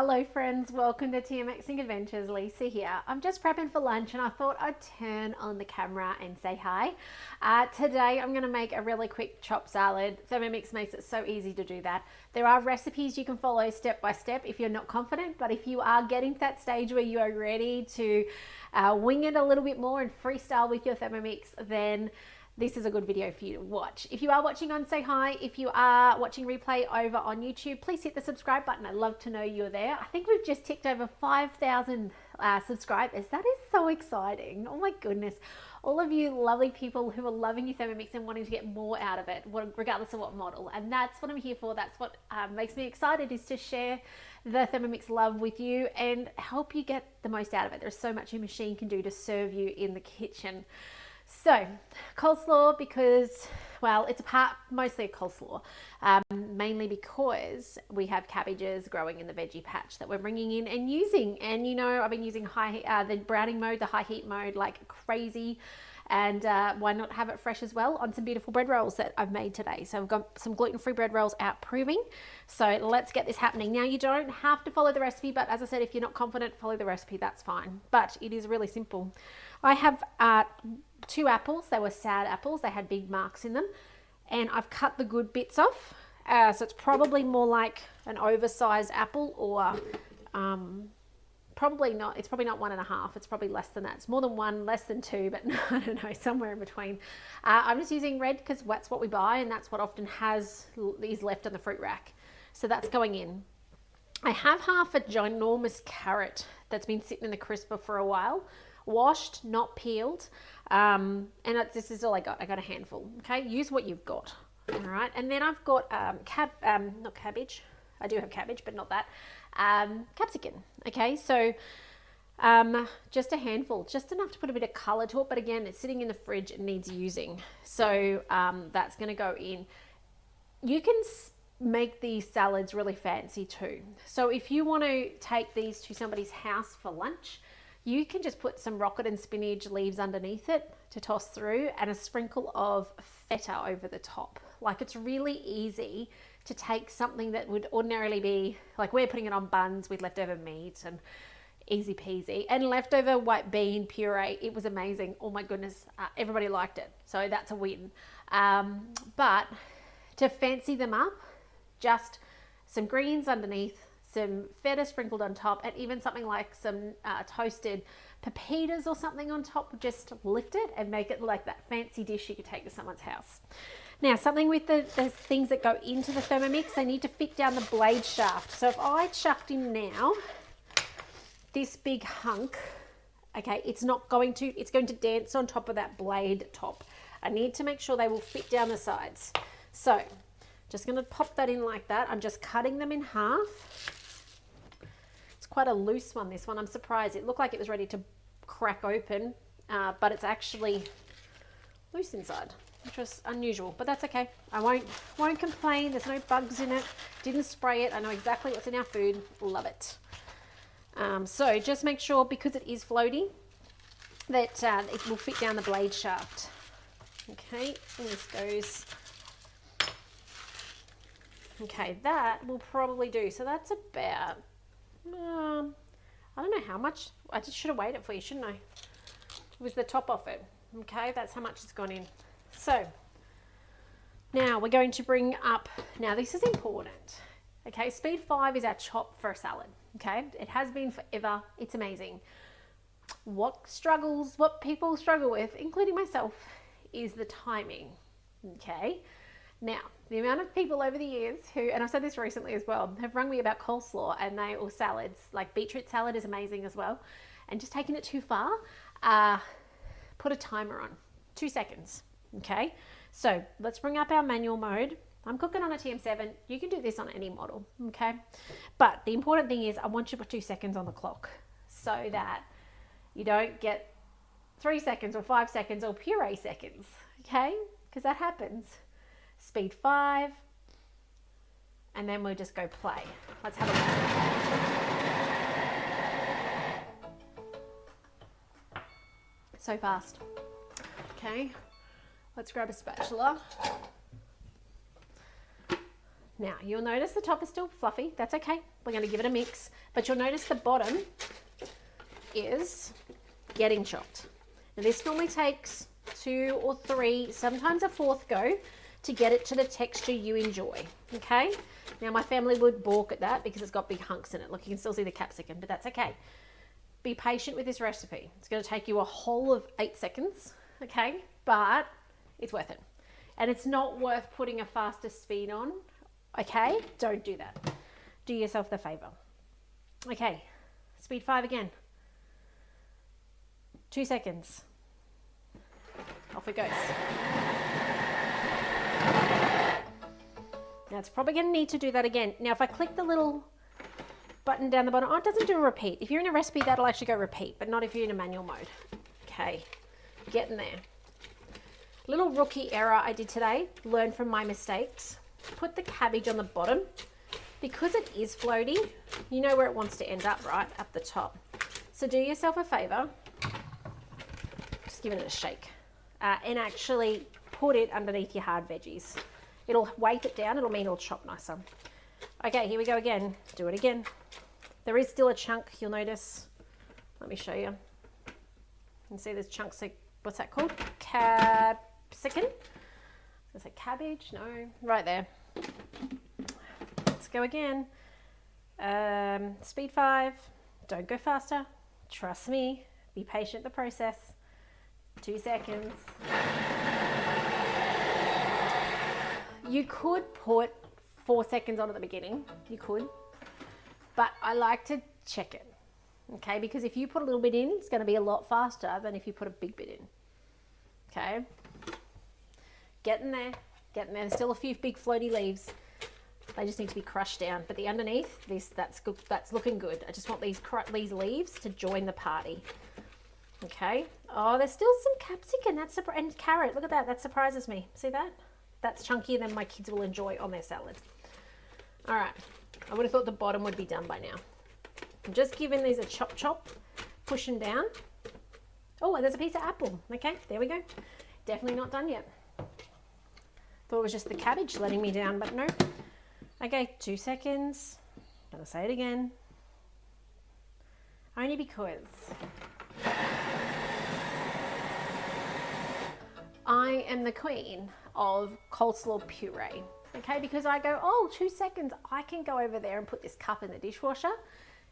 Hello friends, welcome to TMXing Adventures. Lisa here. I'm just prepping for lunch and I thought I'd turn on the camera and say hi. Today I'm going to make a really quick chopped salad. Thermomix makes it so easy to do that. There are recipes you can follow step by step if you're not confident, but if you are getting to that stage where you are ready to wing it a little bit more and freestyle with your Thermomix, then this is a good video for you to watch. If you are watching on, say hi. If you are watching replay over on YouTube, please hit the subscribe button. I'd love to know you're there. I think we've just ticked over 5,000 subscribers. That is so exciting. Oh my goodness. All of you lovely people who are loving your Thermomix and wanting to get more out of it, regardless of what model. And that's what I'm here for. That's what makes me excited, is to share the Thermomix love with you and help you get the most out of it. There's so much your machine can do to serve you in the kitchen. So coleslaw, because, well, it's mostly a coleslaw, mainly because we have cabbages growing in the veggie patch that we're bringing in and using. And you know, I've been using the browning mode, the high heat mode, like crazy. And why not have it fresh as well on some beautiful bread rolls that I've made today. So I've got some gluten-free bread rolls out proving. So let's get this happening. Now, you don't have to follow the recipe, but as I said, if you're not confident, follow the recipe, that's fine. But it is really simple. I have 2 apples. They were sad apples. They had big marks in them. And I've cut the good bits off. So it's probably more like an oversized apple, or probably not. It's probably not 1.5. It's probably less than that. It's more than 1, less than 2, but I don't know, somewhere in between. I'm just using red because that's what we buy and that's what often is left on the fruit rack. So that's going in. I have half a ginormous carrot that's been sitting in the crisper for a while, washed, not peeled. This is all I got. I got a handful. Okay, use what you've got. All right, and then I've got not cabbage. I do have cabbage, but not that. Capsicum. Okay, so just a handful, just enough to put a bit of color to it. But again, it's sitting in the fridge. It needs using. So that's going to go in. You can make these salads really fancy too. So if you want to take these to somebody's house for lunch, you can just put some rocket and spinach leaves underneath it to toss through and a sprinkle of feta over the top. Like, it's really easy to take something that would ordinarily be, like, we're putting it on buns with leftover meat and easy peasy, and leftover white bean puree. It was amazing. Oh my goodness. Everybody liked it. So that's a win. But to fancy them up, just some greens underneath, some feta sprinkled on top, and even something like some toasted pepitas or something on top. Just lift it and make it like that fancy dish you could take to someone's house. Now, something with the things that go into the Thermomix, they need to fit down the blade shaft. So if I chucked in now this big hunk, okay, it's going to dance on top of that blade top. I need to make sure they will fit down the sides. So just going to pop that in like that. I'm just cutting them in half. It's quite a loose one, this one. I'm surprised. It looked like it was ready to crack open, but it's actually loose inside, which was unusual, but that's okay. I won't complain. There's no bugs in it. Didn't spray it. I know exactly what's in our food. Love it. So just make sure, because it is floaty, that it will fit down the blade shaft. Okay, and this goes. Okay, that will probably do. So that's about, I don't know how much. I just should have weighed it for you, shouldn't I? It was the top off it. Okay, that's how much it's gone in. So now we're going to bring up, now this is important. Okay, speed 5 is our chop for a salad. Okay, it has been forever. It's amazing. What people struggle with, including myself, is the timing. Okay. Now, the amount of people over the years who, and I've said this recently as well, have rung me about coleslaw or salads, like beetroot salad is amazing as well, and just taking it too far, put a timer on, 2 seconds, okay? So let's bring up our manual mode. I'm cooking on a TM7. You can do this on any model, okay? But the important thing is I want you to put 2 seconds on the clock so that you don't get 3 seconds or 5 seconds or puree seconds, okay? Because that happens. Speed 5, and then we'll just go play. Let's have a look. So fast. Okay, let's grab a spatula. Now, you'll notice the top is still fluffy. That's okay. We're going to give it a mix. But you'll notice the bottom is getting chopped. Now, this normally takes 2 or 3, sometimes a 4th go to get it to the texture you enjoy, okay? Now, my family would balk at that because it's got big hunks in it. Look, you can still see the capsicum, but that's okay. Be patient with this recipe. It's going to take you a whole of 8 seconds, okay? But it's worth it. And it's not worth putting a faster speed on, okay? Don't do that. Do yourself the favor. Okay, speed 5 again. 2 seconds. Off it goes. Now it's probably going to need to do that again. Now if I click the little button down the bottom, oh, it doesn't do a repeat. If you're in a recipe, that'll actually go repeat, but not if you're in a manual mode. Okay, getting there. Little rookie error I did today, learn from my mistakes. Put the cabbage on the bottom. Because it is floaty, you know where it wants to end up, right? Up the top. So do yourself a favor, just give it a shake, and actually put it underneath your hard veggies. It'll weight it down, it'll mean it'll chop nicer. Okay, here we go again. Do it again. There is still a chunk, you'll notice. Let me show you. You can see there's chunks of, what's that called? Capsicum? Is it cabbage? No, right there. Let's go again. Speed 5. Don't go faster. Trust me. Be patient the process. 2 seconds. You could put 4 seconds on at the beginning. You could. But I like to check it. Okay, because if you put a little bit in, it's going to be a lot faster than if you put a big bit in. Okay. Getting there. Getting there. There's still a few big floaty leaves. They just need to be crushed down. But the underneath, that's good, that's looking good. I just want these leaves to join the party. Okay. Oh, there's still some capsicum. And carrot. Look at that. That surprises me. See that? That's chunkier than my kids will enjoy on their salad. All right. I would have thought the bottom would be done by now. I'm just giving these a chop, pushing down. Oh, and there's a piece of apple. Okay, there we go. Definitely not done yet. Thought it was just the cabbage letting me down, but no. Okay, 2 seconds. Gonna say it again. Only because I am the queen of coleslaw puree. Okay, because I go, oh, 2 seconds. I can go over there and put this cup in the dishwasher,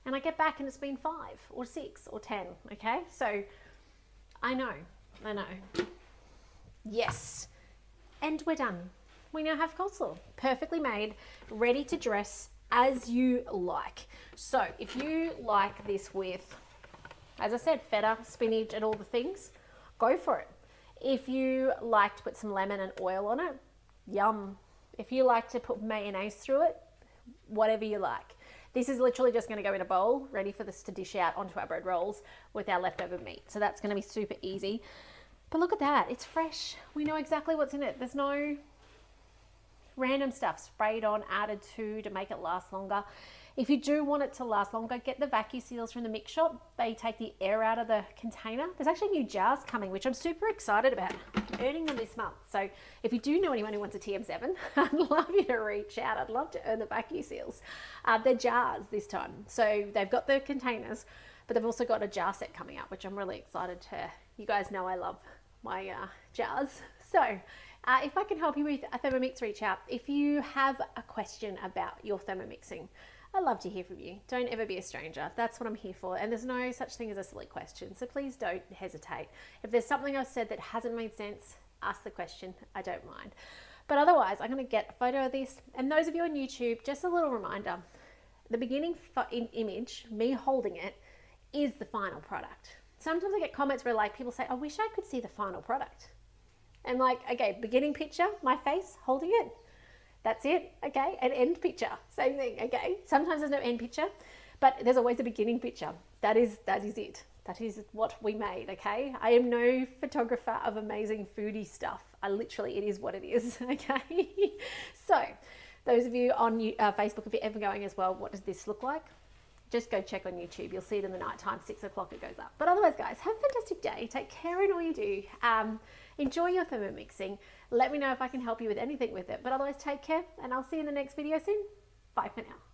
and I get back and it's been 5 or 6 or 10. Okay, so I know. Yes, and we're done. We now have coleslaw, perfectly made, ready to dress as you like. So if you like this with, as I said, feta, spinach and all the things, go for it. If you like to put some lemon and oil on it, yum. If you like to put mayonnaise through it, whatever you like. This is literally just going to go in a bowl, ready for this to dish out onto our bread rolls with our leftover meat. So that's going to be super easy. But look at that, it's fresh. We know exactly what's in it. There's no random stuff sprayed on, added to make it last longer. If you do want it to last longer, get the vacuum seals from the mix shop. They take the air out of the container. There's actually new jars coming, which I'm super excited about. I'm earning them this month. So if you do know anyone who wants a TM7, I'd love you to reach out. I'd love to earn the vacuum seals. They're jars this time. So they've got the containers, but they've also got a jar set coming up, which I'm really excited to. You guys know I love my jars. So if I can help you with a Thermomix, reach out. If you have a question about your Thermomixing, I'd love to hear from you. Don't ever be a stranger. That's what I'm here for. And there's no such thing as a silly question. So please don't hesitate. If there's something I've said that hasn't made sense, ask the question. I don't mind. But otherwise, I'm going to get a photo of this. And those of you on YouTube, just a little reminder, the beginning image, me holding it, is the final product. Sometimes I get comments where like people say, I wish I could see the final product. And like, okay, beginning picture, my face holding it. That's it, okay? An end picture, same thing, okay? Sometimes there's no end picture, but there's always a beginning picture. That is it. That is what we made, okay? I am no photographer of amazing foodie stuff. It is what it is, okay? So, those of you on Facebook, if you're ever going as well, what does this look like? just go check on YouTube. You'll see it in the night time, 6 o'clock it goes up. But otherwise, guys, have a fantastic day. Take care in all you do. Enjoy your Thermomixing. Let me know if I can help you with anything with it. But otherwise, take care, and I'll see you in the next video soon. Bye for now.